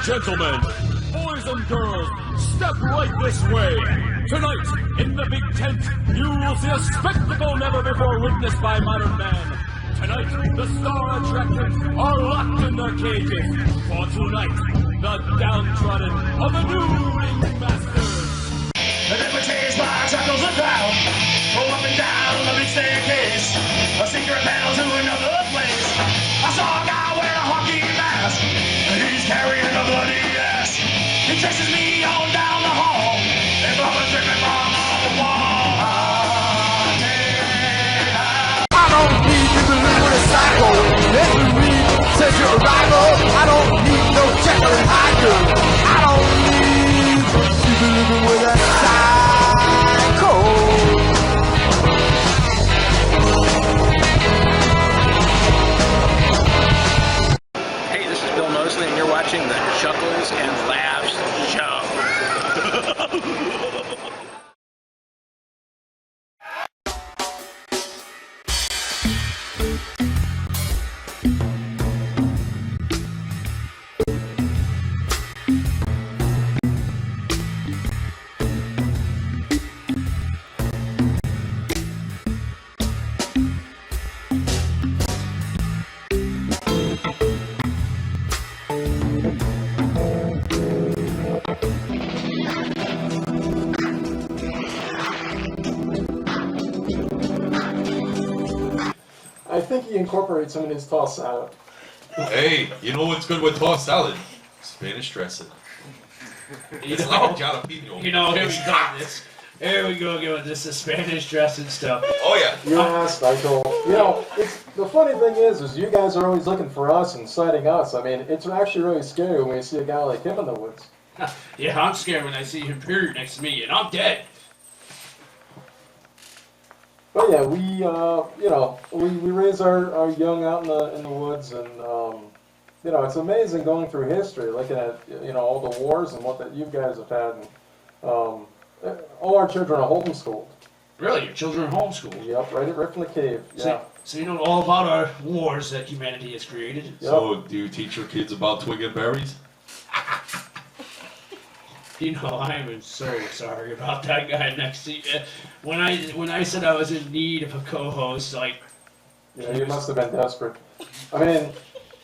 gentlemen, boys and girls, step right this way. Tonight, in the big tent, you will see a spectacle never before witnessed by modern man. Tonight, the star attractions are locked in their cages. For tonight, the downtrodden of the new ringmasters. The deputies by shackles are down. Go up and down the big staircase. A secret panel to another place. I saw a guy wear a hockey mask. He's carrying a bloody ass. He chases me on down the hall. And blood dripping from the wall. I don't need you to live with a psycho. Every week since your arrival, I don't need no Jekyll and Hyde girl. I don't need you to live with a psycho. Hey, this is Bill Mosley, and you're watching the Chuckles and Laughs Show. I think he incorporates some in his tossed salad. Hey, you know what's good with tossed salad? Spanish dressing. It's like a jalapeno. You know, here we go. Here we go again with this Spanish dressing stuff. Oh yeah. Yes, I told. You know, the funny thing is you guys are always looking for us and citing us. I mean, it's actually really scary when you see a guy like him in the woods. Yeah, I'm scared when I see him period next to me, and I'm dead. But yeah, we raise our young out in the woods, and you know, it's amazing going through history, looking at all the wars and what that you guys have had. And, all our children are homeschooled. Really, your children are homeschooled. Yep, right from the cave. Yeah. So you know all about our wars that humanity has created. Yep. So, do you teach your kids about twig and berries? You know, I am so sorry about that guy next to you. When I said I was in need of a co-host, like, Yeah, you must have been desperate. I mean,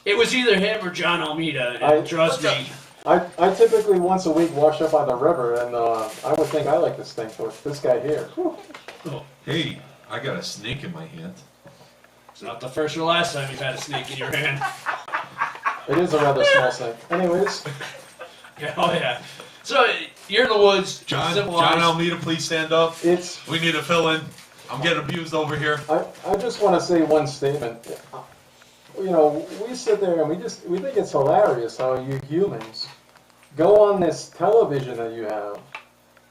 it was either him or John Almeida, and trust me. I typically once a week wash up by the river, and I would think I like to stink, but this guy here. Whew. Oh, Hey, I got a snake in my hand. it's not the first or last time you've had a snake in your hand. It is a rather small snake. Anyways, Yeah, oh yeah. So you're in the woods. John civilized. Almeida, please stand up. it's. We need to fill in. I'm getting abused over here. I just want to say one statement. You know, we sit there and we think it's hilarious how you humans go on this television that you have,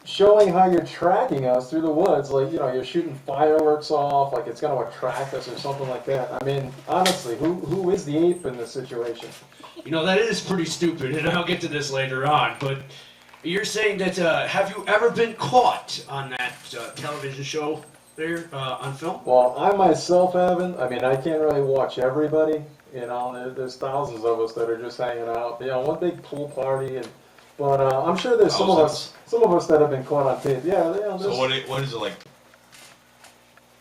showing how you're tracking us through the woods, like, you're shooting fireworks off, like it's going to attract us or something like that. I mean, honestly, who is the ape in this situation? You know, that is pretty stupid, and I'll get to this later on, but you're saying that, have you ever been caught on that television show there on film? Well, I myself haven't. I mean, I can't really watch everybody. There's thousands of us that are just hanging out. One big pool party, but I'm sure there's some of us that have been caught on tape. Yeah. So what is it like?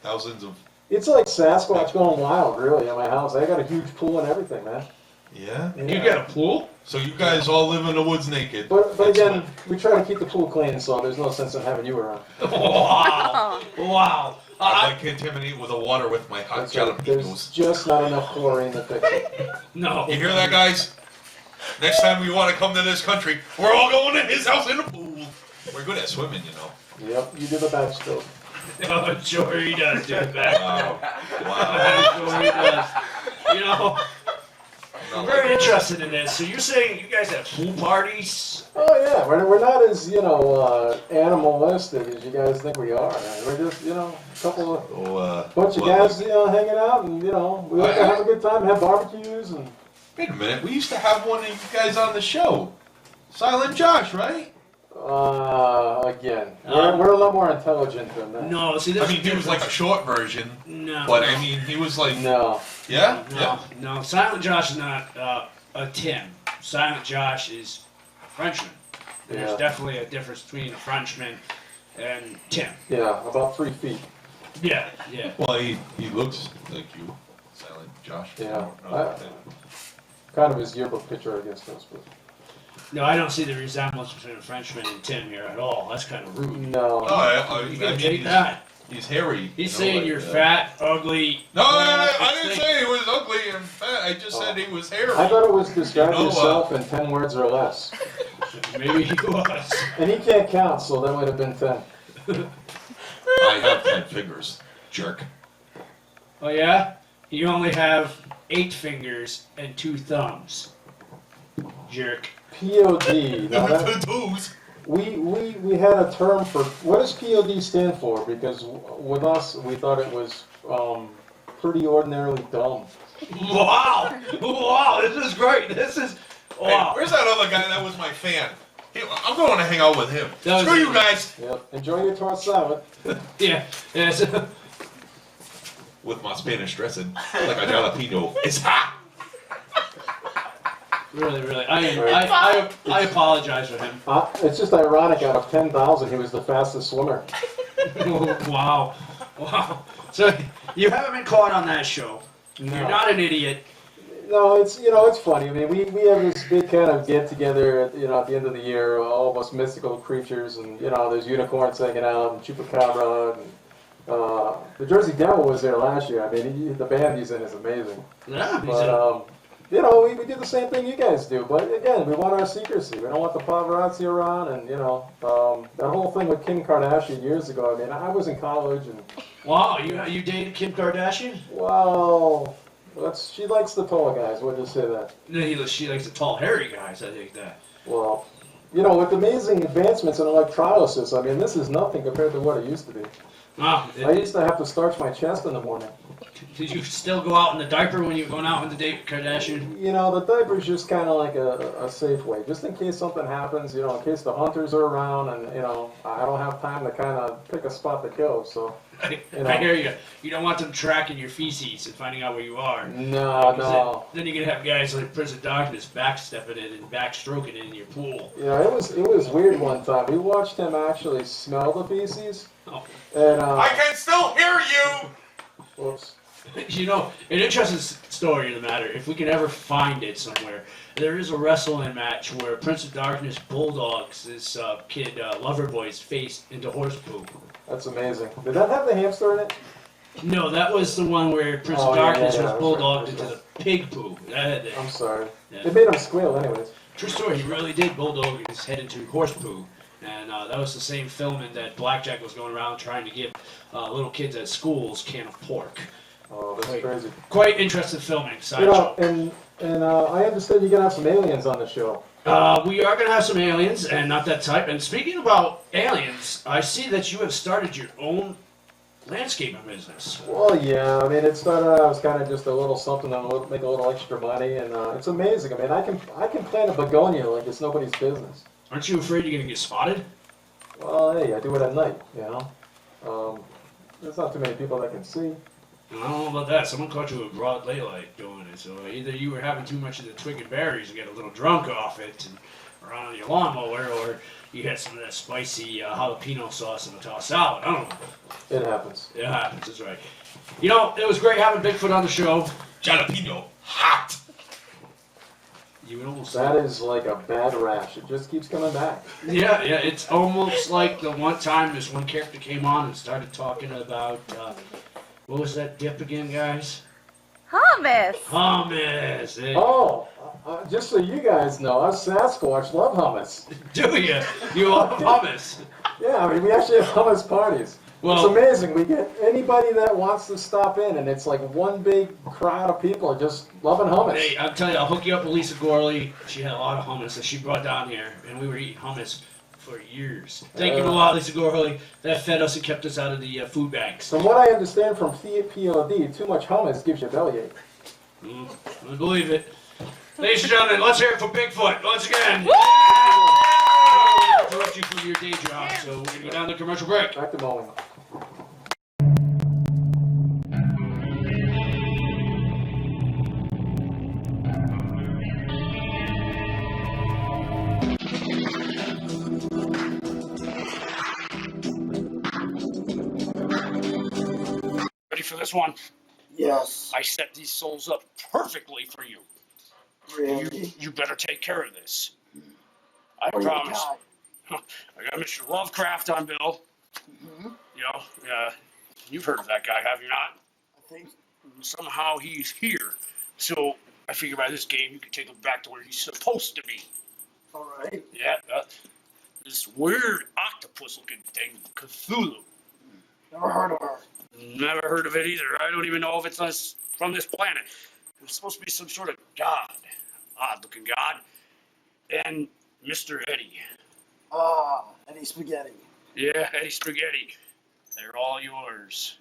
Thousands of. It's like Sasquatch going wild, really, at my house. I got a huge pool and everything, man. Yeah. You got a pool? So you guys all live in the woods naked. But That's again, fine. we try to keep the pool clean, so there's no sense in having you around. Wow. Wow. I'd like to contaminate with the water with my hot That's right. There's jalapenos. just not enough chlorine to fix it. No. You hear that, guys? Next time we want to come to this country, we're all going to his house in the pool. We're good at swimming, you know. Yep, you do the backstroke. Oh, sure he does do that. Wow. Sure he does. You know, I'm very interested in this. So you're saying you guys have pool parties? Oh yeah, we're not as animalistic as you guys think we are. Man. We're just a couple of bunch of guys hanging out, and we like to have a good time, have barbecues, and. Wait a minute, we used to have one of you guys on the show. Silent Josh, right? Again, we're a lot more intelligent than that. No, see, I mean, he was like a short version. No. But I mean, he was like. No. Yeah? No. Silent Josh is not a Tim. Silent Josh is a Frenchman. There's Yeah. definitely a difference between a Frenchman and Tim. Yeah, about 3 feet. Yeah, yeah. Well, he looks like you, Silent Josh. Yeah. No, Kind of his yearbook picture against us, but No, I don't see the resemblance between a Frenchman and Tim here at all. That's kind of rude. no. I You gotta mean, take that. he's hairy. He's you know, saying like, you're fat, ugly. No, I fat, didn't stink. say he was ugly and fat. I just said he was hairy. I thought it was describe You know, yourself in 10 words or less. Maybe he was. And he can't count, so that would have been 10. I have 10 fingers, jerk. Oh yeah? You only have 8 fingers and 2 thumbs. Jerk. POD. Now that, Toes. we had a term for, what does POD stand for? Because with us, we thought it was pretty ordinarily dumb. Wow! Wow, this is great. This is Hey, wow. where's that other guy that was my fan? I'm going to hang out with him. That was- Screw you guys. Yep. Enjoy your tossed salad. Yeah. Yes. With my Spanish dressing, like a jalapeno. It's hot. Really, really. I apologize for him. It's just ironic, out of 10,000, he was the fastest swimmer. Wow. Wow. So you haven't been caught on that show. You're not an idiot. No, it's, it's funny. I mean, we have this big kind of get together at the end of the year, all of us mystical creatures, and there's unicorns hanging out and chupacabra, and the Jersey Devil was there last year. I mean, the band he's in is amazing. Yeah. But we do the same thing you guys do. But again, we want our secrecy. We don't want the paparazzi around, and that whole thing with Kim Kardashian years ago. I mean, I was in college, and Wow, you dated Kim Kardashian? well, she likes the tall guys. We'll just say that. No, she likes the tall, hairy guys. I think that. Well, with amazing advancements in electrolysis, I mean, this is nothing compared to what it used to be. Wow. I used to have to starch my chest in the morning. Did you still go out in the diaper when you were going out on the date with Kardashian? The diaper's just kind of like a safe way, just in case something happens, in case the hunters are around, and, I don't have time to kind of pick a spot to kill, so. I hear you. You don't want them tracking your feces and finding out where you are. No. Then you're gonna have guys like Prince of Darkness backstepping it and backstroking it in your pool. It was weird one time. We watched him actually smell the feces, Oh. and, I can still hear you. whoops. An interesting story of the matter, if we can ever find it somewhere, there is a wrestling match where Prince of Darkness bulldogs this kid, Loverboy's face into horse poop. That's amazing. Did that have the hamster in it? No, that was the one where Prince Oh, of yeah, Darkness yeah, was that's bulldogged right, into that's the pig poo. I'm sorry. Yeah. It made him squeal anyways. True story, he really did bulldog his head into horse poo. And that was the same filming that Blackjack was going around trying to give little kids at schools can of pork. Oh, that's crazy. Quite interesting filming. Sideshow. And I understand you're going to have some aliens on the show. We are going to have some aliens, and not that type. And speaking about aliens, I see that you have started your own landscaping business. Well, yeah. I mean, it started out as kind of just a little something to make a little extra money, and it's amazing. I mean, I can plant a begonia like it's nobody's business. Aren't you afraid you're going to get spotted? Well, hey, I do it at night, There's not too many people that can see. I don't know about that. Someone caught you in broad daylight doing it. So either you were having too much of the twig and berries and get a little drunk off it and around your lawnmower, or you had some of that spicy jalapeno sauce in a tossed salad. I don't know. It happens. It happens. That's right. It was great having Bigfoot on the show. Jalapeno. Hot. You would almost That is like a bad rash. It just keeps coming back. Yeah, it's almost like the one time this one character came on and started talking about, what was that dip again, guys? Hummus. Hummus. Oh, just so you guys know, us Sasquatch love hummus. Do you? You love hummus? Yeah, I mean, we actually have hummus parties. Well, it's amazing. We get anybody that wants to stop in, and it's like one big crowd of people just loving hummus. Hey, I'm telling you, I'll hook you up with Lisa Gorley. She had a lot of hummus that she brought down here, and we were eating hummus for years. Thank you a lot, Lisa Gorley. That fed us and kept us out of the food banks. From what I understand from POD, too much hummus gives you a bellyache. I believe it. Ladies and gentlemen, let's hear it for Bigfoot once again. Interrupt you from your day job, so we're going to go down to commercial break. Back to mowing. for this one? Yes. I set these souls up perfectly for you. Really? You better take care of this. I What do you promise. got? I got Mr. Lovecraft on bill. Mm-hmm. You know, you've heard of that guy, have you not? I think. Somehow he's here. So I figure by this game you can take him back to where he's supposed to be. All right. Yeah, this weird octopus-looking thing, Cthulhu. Never heard of her. Never heard of it either. I don't even know if it's from this planet. It's supposed to be some sort of god. Odd-looking god. And Mr. Eddie. Ah, Eddie Spaghetti. Yeah, Eddie Spaghetti. They're all yours.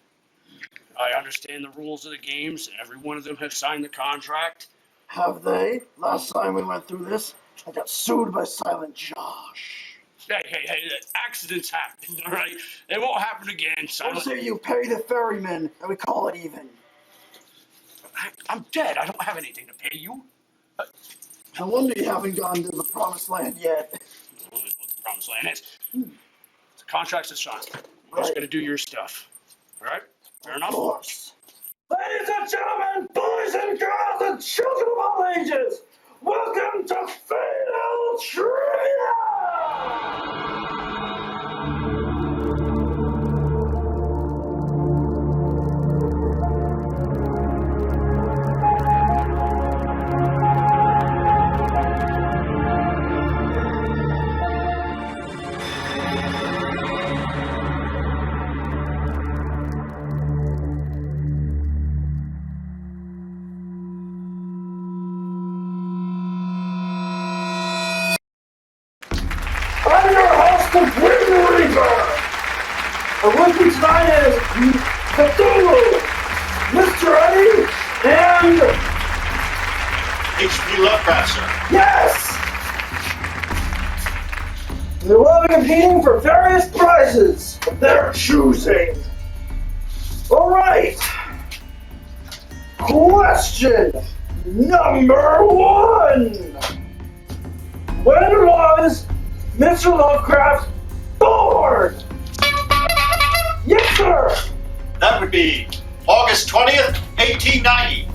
I understand the rules of the games. Every one of them have signed the contract. Have they? Last time we went through this, I got sued by Silent Josh. Hey, accidents happen, all right? It won't happen again, I son. say you pay the ferryman and we call it even. I'm dead. I don't have anything to pay you. No wonder you haven't gone to the promised land yet. What the promised land is. The contract's a sign. We're just Right. gonna do your stuff. All right? Fair enough? Of course. Ladies and gentlemen, boys and girls, and children of all ages, welcome to Fatal Trivia! I'm your host, the Grim Reaper! And with me tonight is Cthulhu, Mr. Eddie, and... H.P. Lovecraft, sir. Yes! They will be competing for various prizes of their choosing. Alright. Question number 1. When was Mr. Lovecraft born? Yes, sir! That would be August 20th, 1890.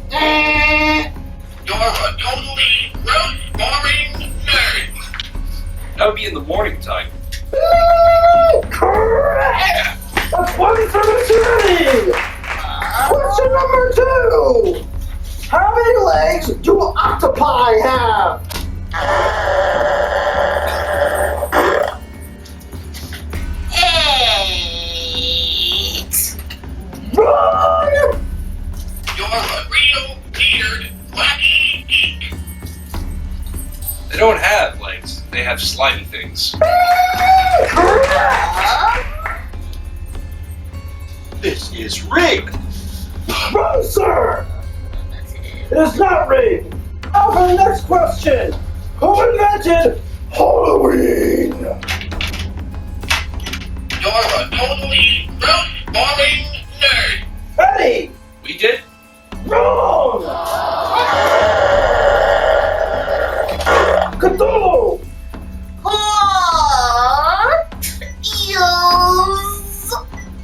You're a totally boring nerd. That would be in the morning time. Correct! That's one for Mr. Eddie! Question number 2. How many legs do octopi have? Wrong! You're a real weird, wacky geek. They don't have legs. They have slimy things. This is rigged. Wrong, sir! It is not rigged. Now for the next question. Who invented Halloween? You're a totally boring nerd. Eddie! We did? Wrong! Cthulhu! What is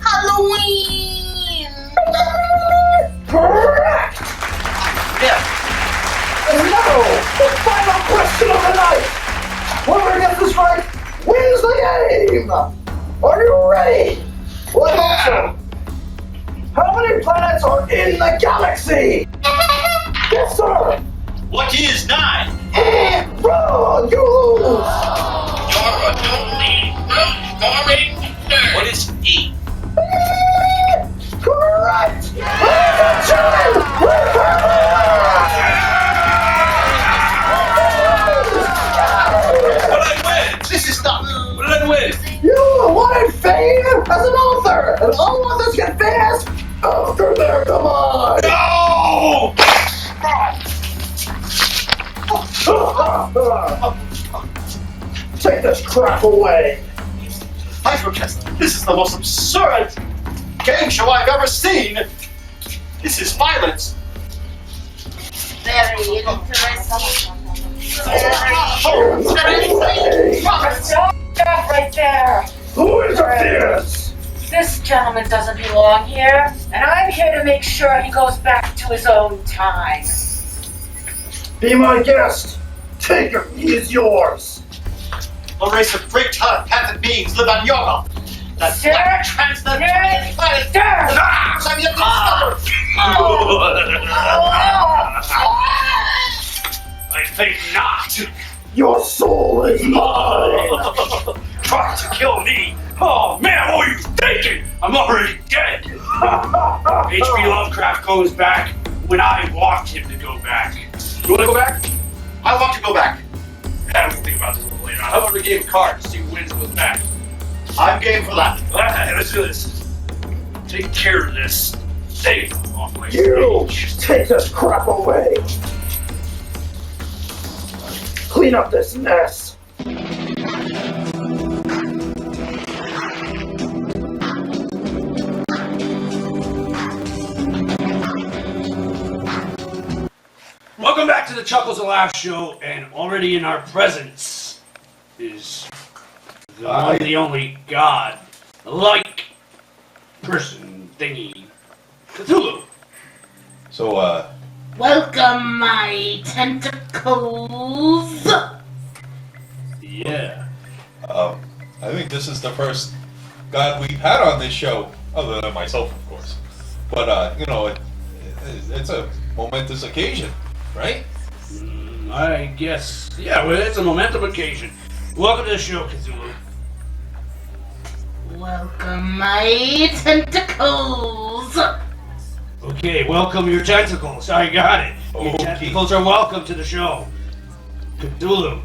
Halloween? Correct! Yeah. And now, the final question of the night. Whoever gets this right wins the game. Are you ready? Well, I hope so. How many planets are in the galaxy? Yes, sir. What is 9? Wrong! You lose! You're a totally boring nerd. What is 8? Correct! Ladies and gentlemen, we What did I win? This is not. What did I win? You wanted fame as an author, and all authors get famous after their demise. No! Take this crap away. I protest. This is the most absurd game show I've ever seen. This is violence. Very interesting. Right there. Who interferes? This gentleman doesn't belong here, and I'm here to make sure he goes back to his own time. Be my guest. Take him. He is yours. A race of great telepathic beings live on Yoga. That Sir? black transatlantic planet. Sir! I'm yet I think not. Your soul is mine. Try to kill me. Oh man, what are you thinking? I'm already dead. H.P. Lovecraft goes back when I want him to go back. You want to go back? I want to go back. Yeah, we'll think about this a little later on. How about we game cards, see who wins and goes back? I'm game for that. Alright, let's do this. Take care of this. Stay off my You stage. take this crap away. Clean up this mess. Welcome back to the Chuckles and Laughs show, and already in our presence is the one, the only God-like person thingy, Cthulhu. So, Welcome, my tentacles. Yeah. I think this is the first God we've had on this show, other than myself, of course. But, you know, it's a momentous occasion, right? I guess, yeah, well, it's a momentum occasion. Welcome to the show, Cthulhu. Welcome, my tentacles. Okay, welcome your tentacles. I got it. Your Okay. tentacles are welcome to the show. Cthulhu,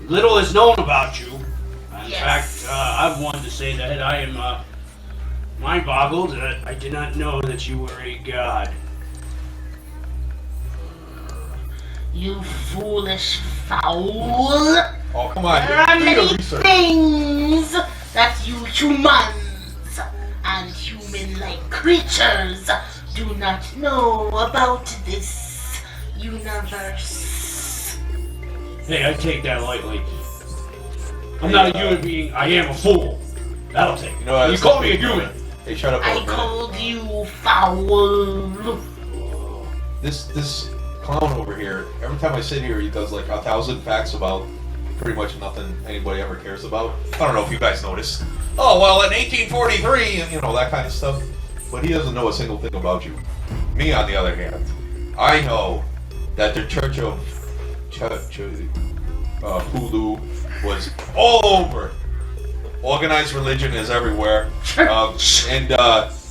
little is known about you. In fact, I'm one to say that I am mind-boggled that I did not know that you were a god. You foolish fowl. Oh, come on. There are do your many research. things that you humans and human-like creatures do not know about this universe. Hey, I take that lightly. I'm not a human being. I am a fool. That'll take. You know, You call me a human. Hey, shut up for a I minute. called you foul. This clown over here, every time I sit here, he does like 1,000 facts about pretty much nothing anybody ever cares about. I don't know if you guys noticed. Oh, well, in 1843, you know, that kind of stuff. But he doesn't know a single thing about you. Me, on the other hand, I know that the Church of Hoodoo was all over. Organized religion is everywhere. And,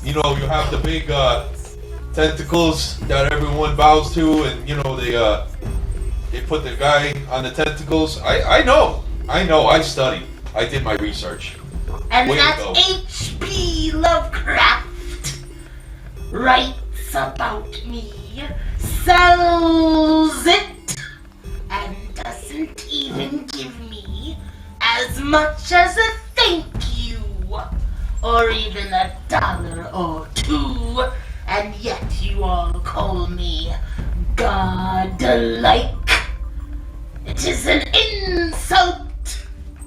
you know, you have the big tentacles that everyone bows to, and, you know, they put the guy on the tentacles. I know, I studied. I did my research. And Way to that go. H.P. Lovecraft writes about me, sells it, and doesn't even give me as much as a thank you, or even $1 or $2, and yet you all call me God-like. It is an insult.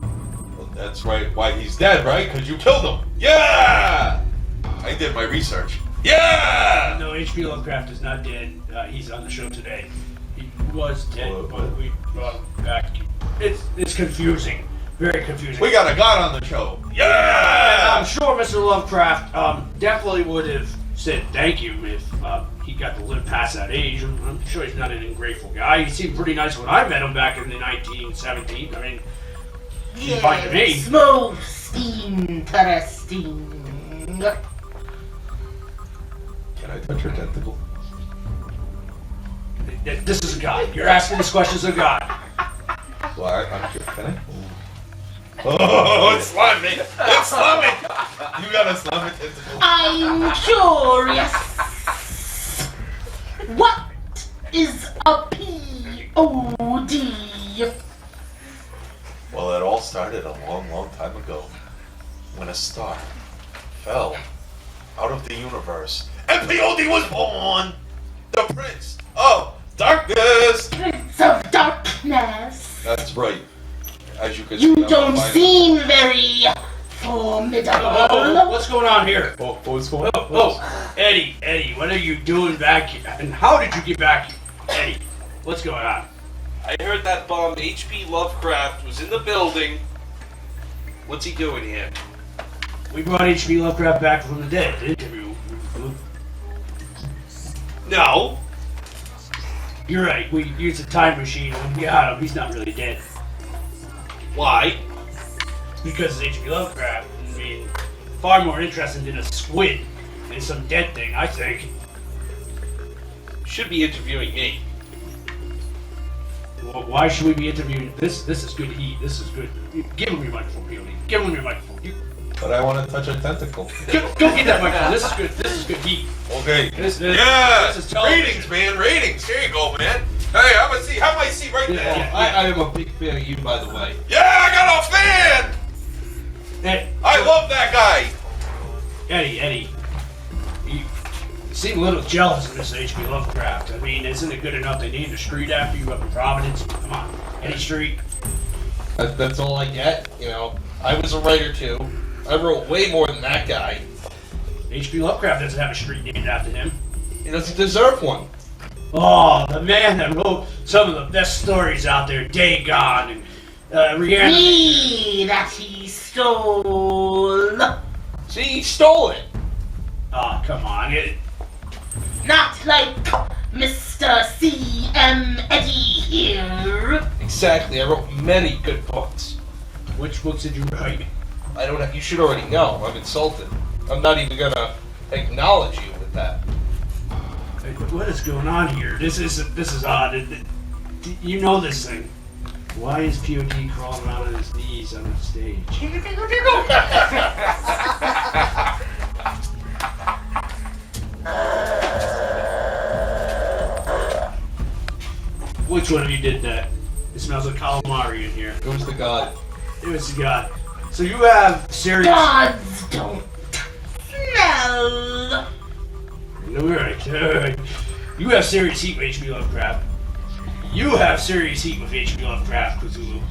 Well, that's right. Why he's dead, right? Because you killed him. Yeah! I did my research. Yeah! No, H.P. Lovecraft is not dead. He's on the show today. He was dead, but we brought him back. It's confusing. Very confusing. We got a god on the show. And Yeah! I'm sure Mr. Lovecraft definitely would have said thank you if he got to live past that age. I'm sure he's not an ungrateful guy. He seemed pretty nice when I met him back in the 1917. I mean, he's fine to me. Yes, most interesting. Can I touch your tentacle? This is a god. You're asking these questions of God. Well, I'm sure. Can I? Oh, it's slimy! It's slimy! You got a slimy tentacle. I'm curious. What is a POD? Well, it all started a long, long time ago when a star fell out of the universe and POD was born! The Prince of Darkness! Prince of Darkness. That's right. As you can You see, I'm don't fine. seem very formidable. formidable. Oh, what's going on here? What's going on? Oh, Eddie, what are you doing back here? And how did you get back here? Eddie, what's going on? I heard that bum H.P. Lovecraft was in the building. What's he doing here? We brought H.P. Lovecraft back from the dead to interview. No. You're right. We used a time machine and we got him. He's not really dead. Why? Because it's H.P. Lovecraft. I mean, far more interesting than a squid and some dead thing, I think. Should be interviewing me. Well, why should we be interviewing? This is good heat. This is good. Give him your microphone, Peony. Give him your microphone. But I want to touch a tentacle. Go get that microphone. This is good. This is good heat. Okay. This is ratings, man. Ratings. Here you go, man. Hey, have a seat. Have my seat right there. Yeah. I am a big fan of you, by the way. Yeah, I got a fan. I love that guy. Eddie. You seem a little jealous of this H.P. Lovecraft. I mean, isn't it good enough they named a street after you up in Providence? Come on, Eddie Street. That's all I get. You know, I was a writer too. I wrote way more than that guy. H.P. Lovecraft doesn't have a street named after him. He doesn't deserve one. Oh, the man that wrote some of the best stories out there, Dagon and Rihanna. Me that he stole. See, he stole it. Oh, come on. Not like Mr. C.M. Eddie here. Exactly. I wrote many good books. Which books did you write? I don't know. You should already know. I'm insulted. I'm not even gonna acknowledge you with that. What is going on here? This is odd. You know this thing. Why is POD crawling around on his knees on the stage? Which one of you did that? It smells like calamari in here. It was the god. It was the god. So you have serious... Gods don't smell. Alright. You have serious heat with H.P. Lovecraft. You have serious heat with H.P. Lovecraft, Cthulhu.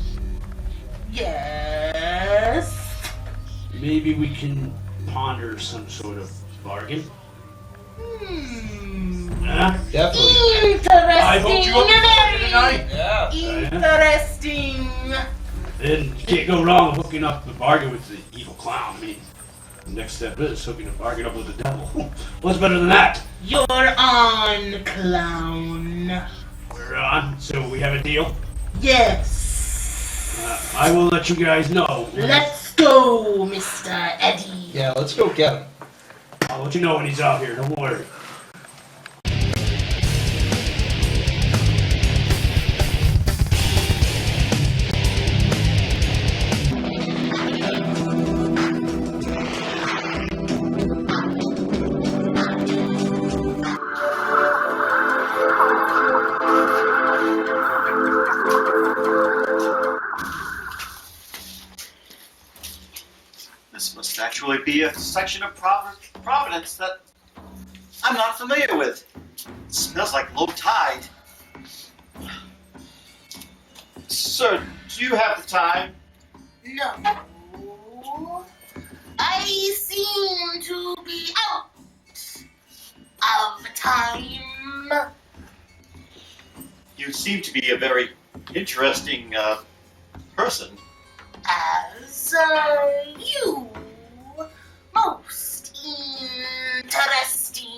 Yes. Maybe we can ponder some sort of bargain. Huh? Definitely. Interesting. I hope you up tonight. Yeah. Interesting. And you can't go wrong with hooking up the bargain with the evil clown. I mean, the next step is hooking a bargain up with the devil. What's better than that? You're on, clown. We're on, so we have a deal. Yes. I will let you guys know. Let's go, Mr. Eddie. Yeah, let's go get him. I'll let you know when he's out here, don't worry. This must actually be a section of Providence that I'm not familiar with. It smells like low tide. Sir, do you have the time? No. I seem to be out of time. You seem to be a very interesting person. As you most interesting.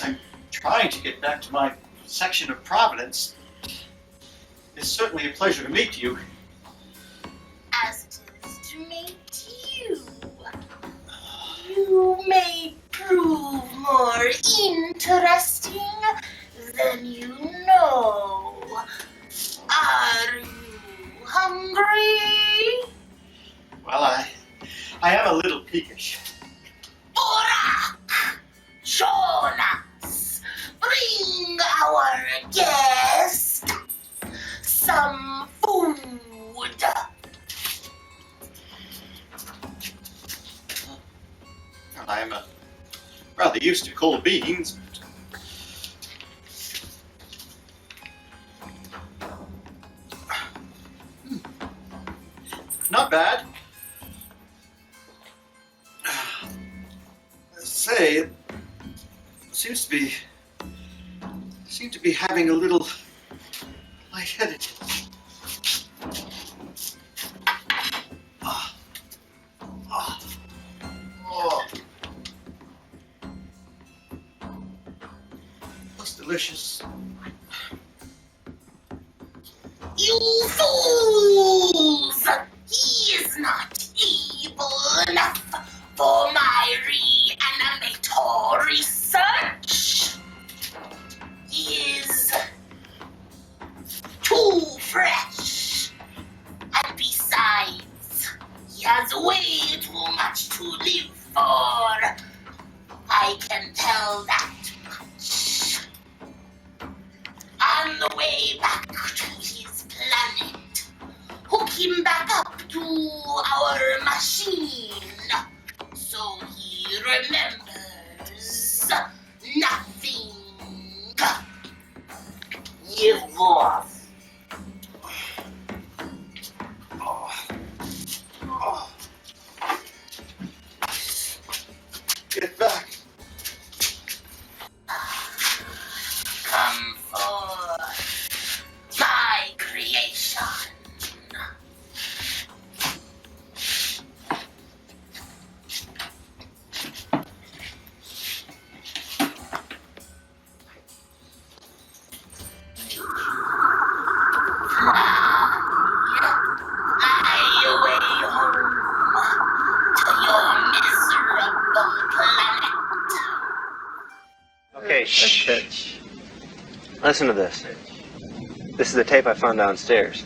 I'm trying to get back to my section of Providence. It's certainly a pleasure to meet you. As it is to meet you. You may prove more interesting than you know. Are you hungry? Well, I am a little peakish. Borak! Jonas! Bring our guest some food! I am rather used to cold beans. not bad. Say, it seem to be having a little lightheaded. That's delicious. You fools! He is not evil enough for my reanimator research. He is too fresh. And besides, he has way too much to live for. I can tell that much. On the way back to his planet, hook him back up to our machine so he remembers nothing. You've lost. Get back. Come for my creation. Okay, shh. Listen to this. This is the tape I found downstairs.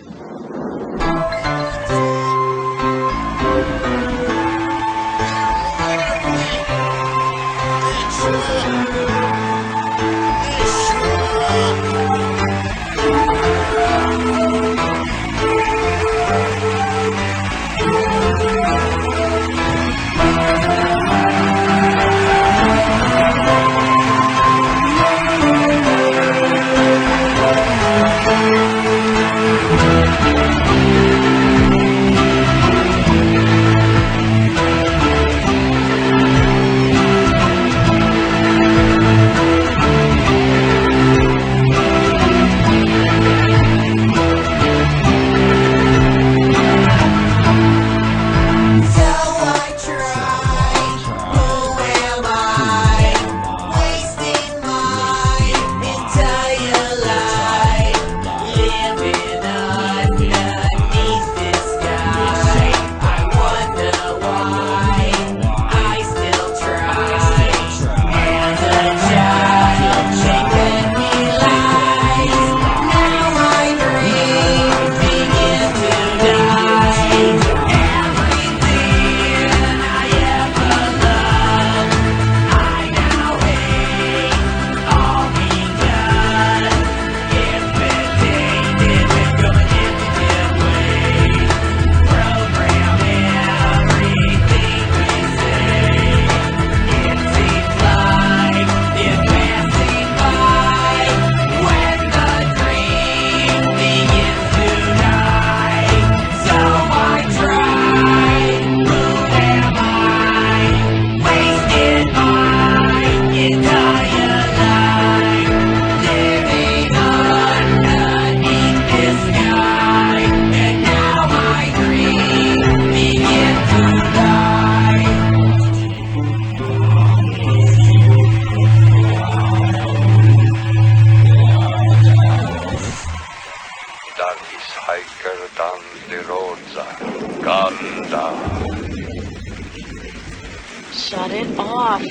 Shut it off.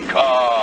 Come.